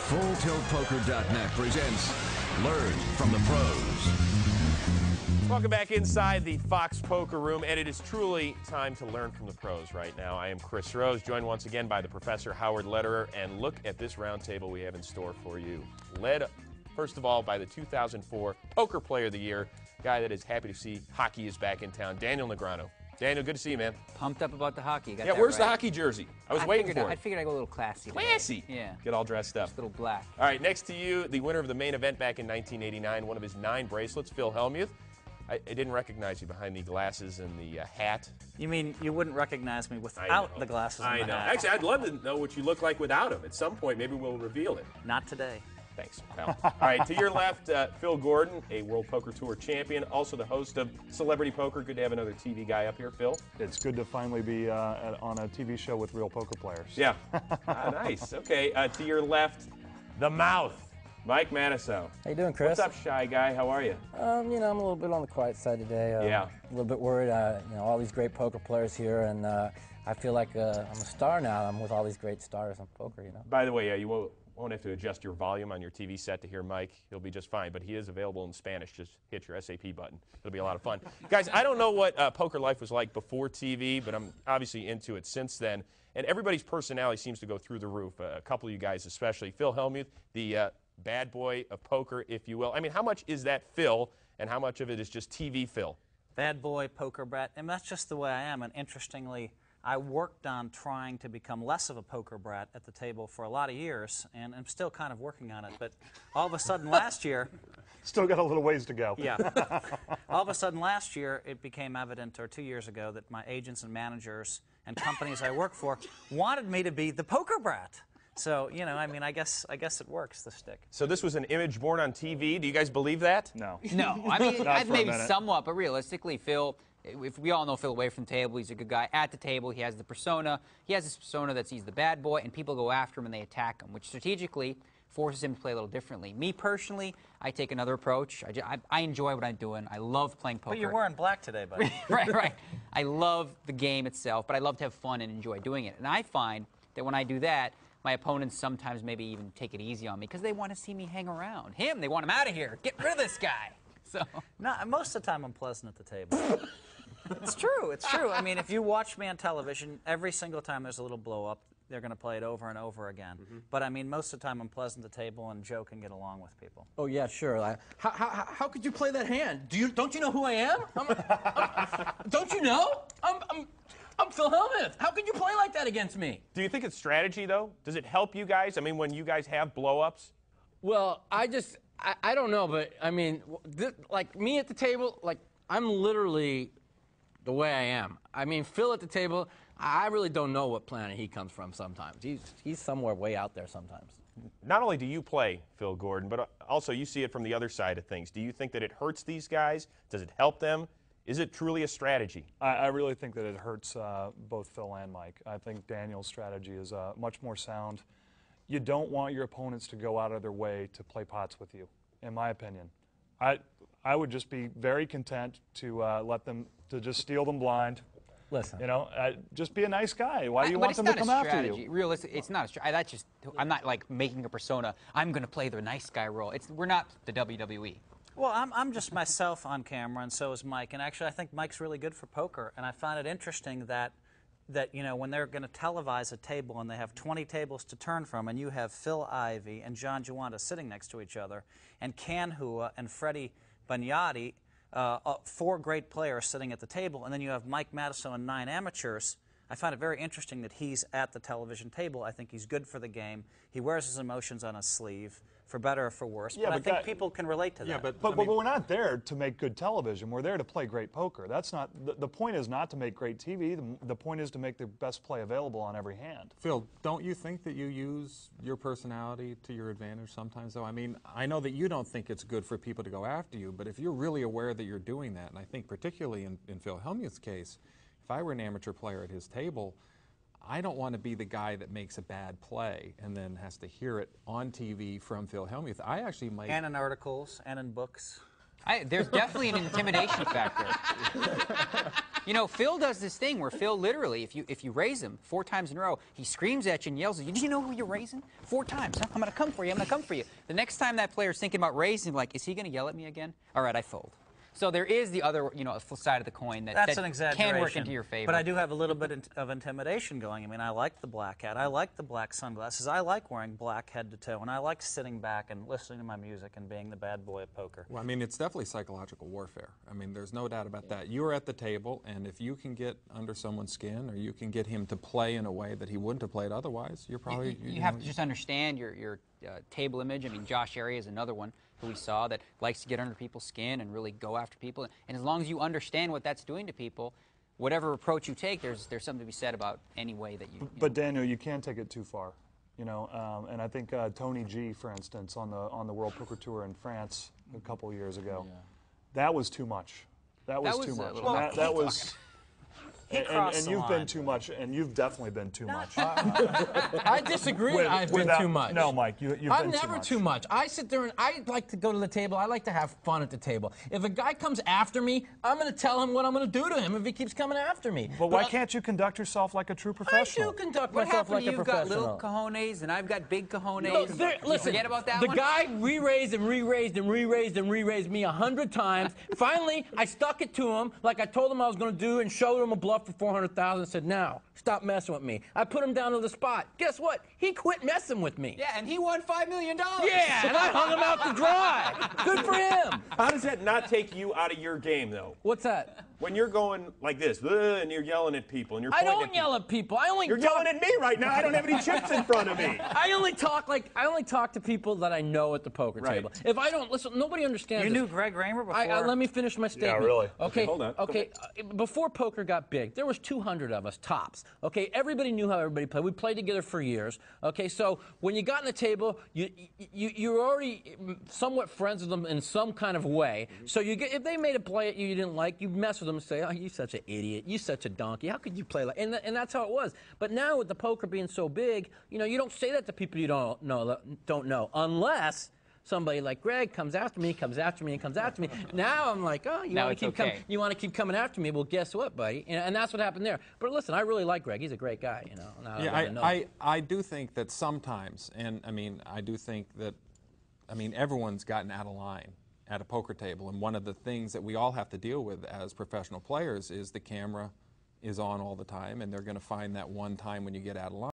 FullTiltPoker.net presents Learn from the Pros. Welcome back inside the Fox Poker Room, and it is truly time to learn from the pros right now. I am Chris Rose, joined once again by the Professor Howard Lederer, and look at this roundtable we have in store for you. Led, first of all, by the 2004 Poker Player of the Year, guy that is happy to see hockey is back in town, Daniel Negreanu. Daniel, good to see you, man. Pumped up about the hockey. Yeah, where's the hockey jersey? I was waiting for it. I figured I'd go a little classy. Classy? Yeah. Get all dressed up. Just a little black. All right, next to you, the winner of the main event back in 1989, one of his 9 bracelets, Phil Hellmuth. I didn't recognize you behind the glasses and the hat. You mean you wouldn't recognize me without the glasses and the hat? Actually, I'd love to know what you look like without them. At some point, maybe we'll reveal it. Not today. Thanks, pal. All right, to your left, Phil Gordon, a World Poker Tour champion, also the host of Celebrity Poker. Good to have another TV guy up here, Phil. It's good to finally be on a TV show with real poker players. Yeah. Nice. Okay, to your left, the mouth, Mike Matusow. How you doing, Chris? What's up, shy guy? How are you? You know, I'm a little bit on the quiet side today. Yeah. A little bit worried. You know, all these great poker players here, and I feel like I'm a star now. I'm with all these great stars on poker, you know. By the way, you won't have to adjust your volume on your TV set to hear Mike. He'll be just fine, but he is available in Spanish. Just hit your SAP button. It'll be a lot of fun. Guys, I don't know what poker life was like before TV, but I'm obviously into it since then. And everybody's personality seems to go through the roof, a couple of you guys especially. Phil Hellmuth, the bad boy of poker, if you will. I mean, how much is that Phil, and how much of it is just TV Phil? Bad boy, poker brat, and that's just the way I am. And interestingly, I worked on trying to become less of a poker brat at the table for a lot of years, and I'm still kind of working on it. But all of a sudden last year... Still got a little ways to go. Yeah. All of a sudden last year, it became evident, or 2 years ago, that my agents and managers and companies I work for wanted me to be the poker brat. So, you know, I mean, I guess it works, the stick. So this was an image born on TV. Do you guys believe that? No. No, I mean, maybe somewhat, but realistically, Phil, if we all know Phil away from the table, he's a good guy. At the table, he has the persona. He has this persona that he's the bad boy, and people go after him and they attack him, which strategically forces him to play a little differently. Me, personally, I take another approach. I enjoy what I'm doing. I love playing poker. But you're wearing black today, buddy. Right. I love the game itself, but I love to have fun and enjoy doing it. And I find that when I do that, my opponents sometimes maybe even take it easy on me because they want to see me hang around. They want him out of here. Get rid of this guy. So No, most of the time I'm pleasant at the table. It's true. It's true. I mean, if you watch me on television, every single time there's a little blow up, they're going to play it over and over again. But I mean, most of the time I'm pleasant at the table and joke and get along with people. Oh yeah, sure. How could you play that hand? Don't you know who I am? Don't you know? I'm Phil Hellmuth. How could you play like that against me? Do you think it's strategy, though? Does it help you guys? I mean, when you guys have blow-ups? Well, I don't know, but I mean, like me at the table, like I'm literally the way I am. I mean, Phil at the table, I really don't know what planet he comes from sometimes. He's somewhere way out there sometimes. Not only do you play, Phil Gordon, but also you see it from the other side of things. Do you think that it hurts these guys? Does it help them? Is it truly a strategy? I really think that it hurts both Phil and Mike. I think Daniel's strategy is much more sound. You don't want your opponents to go out of their way to play pots with you, in my opinion. I would just be very content to let them, to just steal them blind. Listen. You know, just be a nice guy. Why do you want them to come after you? Realistically, it's not a strategy. That's just, I'm not like making a persona. I'm going to play the nice guy role. We're not the WWE. Well, I'm just myself on camera, and so is Mike. And actually, I think Mike's really good for poker. And I find it interesting that you know, when they're going to televise a table and they have 20 tables to turn from, and you have Phil Ivey and John Giawanda sitting next to each other, and Can Hua and Freddie Bagnotti, 4 great players sitting at the table, and then you have Mike Matusow and 9 amateurs. I find it very interesting that he's at the television table. I think he's good for the game. He wears his emotions on his sleeve, for better or for worse. Yeah, but I think people can relate to that. Yeah, but we're not there to make good television. We're there to play great poker. That's not the point. Is not to make great TV. The point is to make the best play available on every hand. Phil, don't you think that you use your personality to your advantage sometimes, though? I mean, I know that you don't think it's good for people to go after you, but if you're really aware that you're doing that, and I think particularly in Phil Hellmuth's case, if I were an amateur player at his table, I don't want to be the guy that makes a bad play and then has to hear it on TV from Phil Hellmuth. I actually might... And in articles, and in books. There's definitely an intimidation factor. You know, Phil does this thing where Phil literally, if you raise him 4 times in a row, he screams at you and yells at you. Do you know who you're raising? 4 times. Huh? I'm going to come for you. I'm going to come for you. The next time that player's thinking about raising, like, is he going to yell at me again? All right, I fold. So there is the other, you know, side of the coin that's an exaggeration, can work into your favor. But I do have a little bit of intimidation going. I mean, I like the black hat. I like the black sunglasses. I like wearing black head to toe. And I like sitting back and listening to my music and being the bad boy of poker. Well, I mean, it's definitely psychological warfare. I mean, there's no doubt about that. You're at the table, and if you can get under someone's skin or you can get him to play in a way that he wouldn't have played otherwise, you're probably... You have to just understand your table image. I mean, Josh Area is another one who we saw that likes to get under people's skin and really go after people. And as long as you understand what that's doing to people, whatever approach you take, there's something to be said about any way that you... But Daniel, you can't take it too far. You know, and I think Tony G, for instance, on the World Poker Tour in France a couple of years ago, that was too much. That was too much. That was... And you've been too much, and you've definitely been too much. I disagree. I've been too much. No, Mike, you've been too much. I'm never too much. I sit there and I like to go to the table. I like to have fun at the table. If a guy comes after me, I'm going to tell him what I'm going to do to him if he keeps coming after me. But why can't you conduct yourself like a true professional? I do conduct myself like a professional. You've got little cojones, and I've got big cojones. Listen, forget about that the one? guy re-raised and re-raised and re-raised and re-raised me 100 times. Finally, I stuck it to him like I told him I was going to do and showed him a bluff for 400,000. And said, now, stop messing with me. I put him down to the spot. Guess what? He quit messing with me. Yeah, and he won $5 million. Yeah, and I hung him out to dry. Good for him. How does that not take you out of your game, though? What's that? When you're going like this, and you're yelling at people, and you're pointing I don't yell at people. You're yelling at me right now. I don't have any chips in front of me. I only talk to people that I know at the poker table. If I don't listen, nobody understands. You knew Greg Raymer before. Let me finish my statement. Yeah, really. Okay, hold on. Okay, before poker got big, there was 200 of us tops. Okay, everybody knew how everybody played. We played together for years. Okay, so when you got on the table, you're already somewhat friends with them in some kind of way. So if they made a play at you didn't like, you mess with them and say, "Oh, you such an idiot. You such a donkey. How could you play like?" And that's how it was. But now with the poker being so big, you know, you don't say that to people you don't know, unless somebody like Greg comes after me, Now I'm like, oh, you want to keep coming after me? Well, guess what, buddy? And that's what happened there. But listen, I really like Greg. He's a great guy, you know. Yeah, I do think that sometimes, and I mean, everyone's gotten out of line at a poker table, and one of the things that we all have to deal with as professional players is the camera is on all the time, and they're going to find that one time when you get out of line.